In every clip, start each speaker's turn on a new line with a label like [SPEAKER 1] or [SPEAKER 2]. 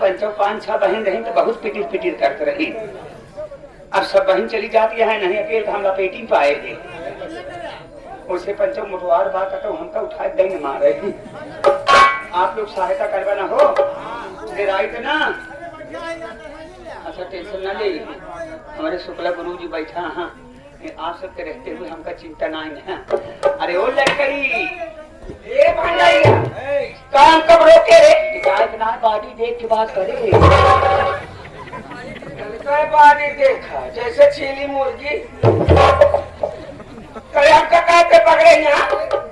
[SPEAKER 1] पंचों 5-6 बहन रही तो बहुत पिटिर पिटिर करते रही। अब सब बहन चली जाती है नहीं अकेले हम लपेटी पाएंगे उसे पंचों मुठवार बात तो हमका उठा दंग मारे। आप लोग सहायता करवा ना हो राइट ना। अच्छा टेंशन ना ले हमारे शुक्ला गुरु जी बैठा हाँ आप सबके रहते हुए हमका चिंता नहीं है। अरे ओ लड़कड़ी काम कब रोके रे इतना बॉडी देख के बात करे। बॉडी देखा जैसे छीली मुर्गी पकड़े यहाँ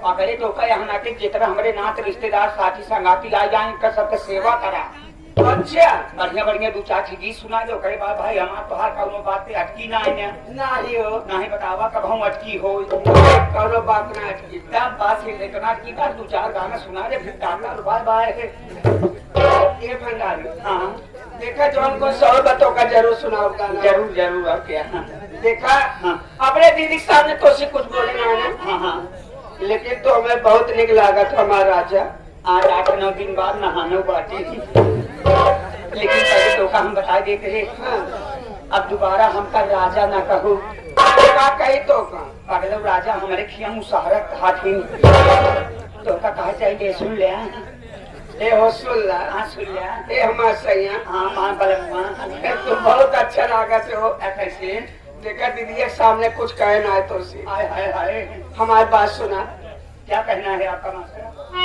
[SPEAKER 1] पकड़े तो यहाँ नाते जितना हमारे नात रिश्तेदार साथी संगाती आ जाए इनका सबका सेवा करा। अच्छा बढ़िया बढ़िया 2-4 गीत सुना दो कहे बात भाई हमारे तोहार कौनो बात पे अटकी ना ही हो नहीं बतावा कब हम अटकी हो कौनो बात ना अटकी तब बात है इतना की बात 2-4 गाना सुना दे फिर डालना बाय बाय ये भंडारी। हाँ देखा जो हमको 100 बातों का जरूर सुनाओ गाना जरूर जरूर और क्या देखा अपने दीदी के सामने तो से कुछ बोले ना हाँ लेकिन तो हमें बहुत निक लागत हमारा राजा आज 8-9 दिन बाद नहानो बाटी लेकिन पहले तो हम बता देते हैं अब दोबारा हमका राजा ना कहो कही तो अगले राजा हमारे खिया मुसहरत हाथी तो का कहा चाहिए सुन ले ए हो सुन ला हाँ सुन लिया ए हमारा सही हाँ मां बलमा तो बहुत अच्छा लागत हो कैसे देखा दीदी के सामने कुछ कहे ना है तो हाय हाय हाय हमारी बात सुना क्या कहना है आपका मास्टर।